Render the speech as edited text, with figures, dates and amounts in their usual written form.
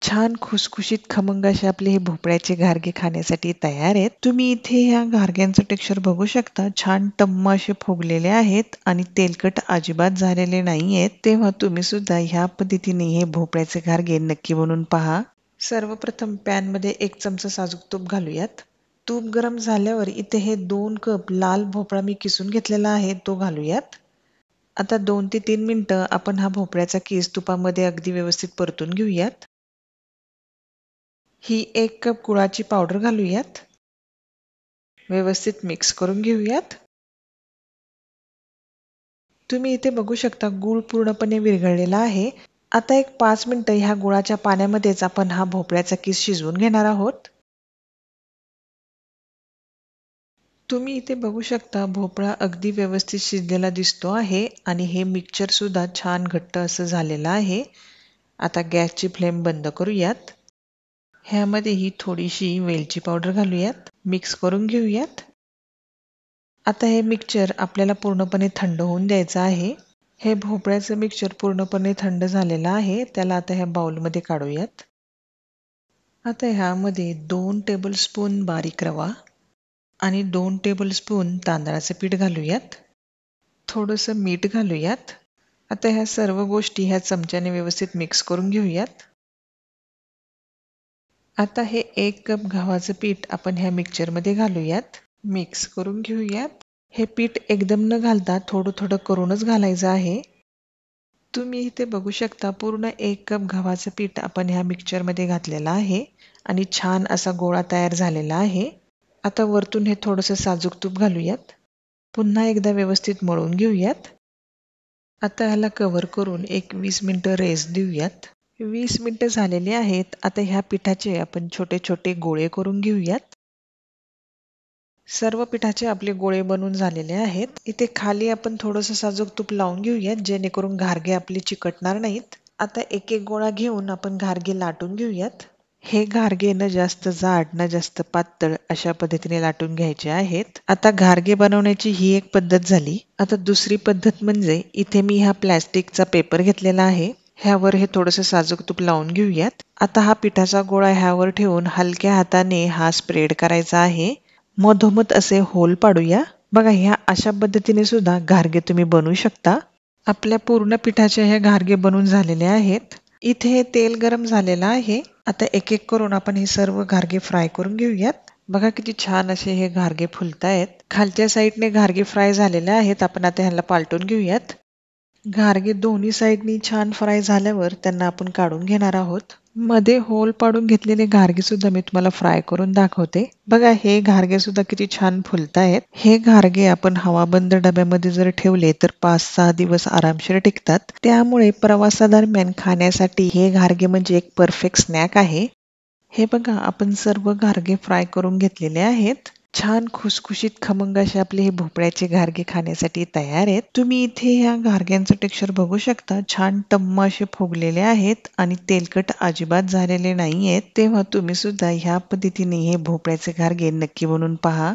छान खुसखुशीत खमंग असे आपले हे भोपळ्याचे घारगे खाण्यासाठी तयार आहेत. तुम्ही इथे ह्या घारग्यांचं टेक्स्चर बघू शकता. छान टम्म असे फुगलेले आहेत आणि तेलकट अजिबात झालेले नाहीयेत. तेव्हा तुम्ही सुद्धा ह्या पद्धतीने हे भोपळ्याचे घारगे नक्की बनवून पहा. सर्वप्रथम पॅन मध्ये 1 चमचा साजूक तूप घालूयात. तूप गरम झाल्यावर इथे हे 2 कप लाल भोपळा मी किसून घेतलेला आहे तो घालूयात. आता 2 ते 3 मिनिटं आपण हा भोपळ्याचा किस तुपामध्ये अगदी व्यवस्थित परतून घेऊयात. ही 1 कप गुळाची पावडर घालूयात. व्यवस्थित मिक्स करून घेऊयात. तुम्ही इथे बघू शकता गूळ पूर्णपणे विरघळलेला आहे. आता एक 5 मिनिटं ह्या गुळाच्या पाण्यामध्येच आपण हा भोपळ्याचा किस शिजवून घेणार आहोत. तुम्ही इथे बघू शकता भोपळा अगदी व्यवस्थित शिजलेला दिसतो आहे आणि हे मिक्सचर सुद्धा छान घट्ट असं झालेलं आहे. आता गॅसची फ्लेम बंद करूयात. ह्यामध्ये ही थोडीशी वेलची पावडर घालूयात. मिक्स करून घेऊयात. आता हे मिक्सचर आपल्याला पूर्णपणे थंड होऊन द्यायचं आहे. हे भोपळ्याचं मिक्सचर पूर्णपणे थंड झालेलं आहे. त्याला आता ह्या बाउलमध्ये काढूयात. आता ह्यामध्ये 2 टेबलस्पून बारीक रवा आणि 2 टेबलस्पून तांदळाचं पीठ घालूयात. थोडंसं मीठ घालूयात. आता ह्या सर्व गोष्टी ह्या चमच्याने व्यवस्थित मिक्स करून घेऊयात. आता हे 1 कप गव्हाचं पीठ आपण ह्या मिक्सचरमध्ये घालूयात. मिक्स करून घेऊयात. हे पीठ एकदम न घालता थोडं थोडं करूनच घालायचं आहे. तुम्ही इथे बघू शकता पूर्ण 1 कप गव्हाचं पीठ आपण ह्या मिक्सचरमध्ये घातलेलं आहे आणि छान असा गोळा तयार झालेला आहे. आता वरतून हे थोडंसं साजूक तूप घालूयात. पुन्हा एकदा व्यवस्थित मळून घेऊयात. आता ह्याला कव्हर करून एक 20 मिनिटं रेस्ट देऊयात. 20 मिनिटं झालेली आहेत. आता ह्या पिठाचे आपण छोटे छोटे गोळे करून घेऊयात. सर्व पिठाचे आपले गोळे बनवून झालेले आहेत. इथे खाली आपण थोडंसं साजूक तूप लावून घेऊयात जेणेकरून घारगे आपले चिकटणार नाहीत. आता एक एक गोळा घेऊन आपण घारगे लाटून घेऊयात. हे घारगे न जास्त जाड न जास्त पातळ अशा पद्धतीने लाटून घ्यायचे आहेत. आता घारगे बनवण्याची ही एक पद्धत झाली. आता दुसरी पद्धत म्हणजे इथे मी हा प्लॅस्टिकचा पेपर घेतलेला आहे. ह्यावर हे थोडंसं साजूक तूप लावून घेऊयात. आता हा पिठाचा गोळा ह्यावर ठेवून हलक्या हाताने हा स्प्रेड करायचा आहे. मधोमध असे होल पाडूया. बघा ह्या अशा पद्धतीने सुद्धा घारगे तुम्ही बनवू शकता. आपल्या पूर्ण पिठाचे हे घारगे बनवून झालेले आहेत. इथे हे तेल गरम झालेलं आहे. आता एक एक करून आपण हे सर्व घारगे फ्राय करून घेऊयात. बघा किती छान असे हे घारगे फुलतायत. खालच्या साईडने घारगे फ्राय झालेले आहेत. आपण आता ह्याला पालटून घेऊयात. घारगे दोन्ही साईडनी छान फ्राय झाल्यावर त्यांना आपण काढून घेणार आहोत. मध्ये होल पाडून घेतलेले घारगे सुद्धा मी तुम्हाला फ्राय करून दाखवते. बघा हे घारगे सुद्धा किती छान फुलतायत. हे घारगे आपण हवाबंद डब्यामध्ये जर ठेवले तर 5-6 दिवस आरामशीर टिकतात. त्यामुळे प्रवासादरम्यान खाण्यासाठी हे घारगे म्हणजे एक परफेक्ट स्नॅक आहे. हे बघा आपण सर्व घारगे फ्राय करून घेतलेले आहेत. छान खुसखुशीत खमंग असे आपले हे भोपळ्याचे घारगे खाण्यासाठी तयार आहेत. तुम्ही इथे ह्या घारग्यांचं टेक्स्चर बघू शकता. छान टम्म असे फुगलेले आहेत आणि तेलकट अजिबात झालेले नाहीयेत. तेव्हा तुम्ही सुद्धा ह्या पद्धतीने हे भोपळ्याचे घारगे नक्की बनवून पहा.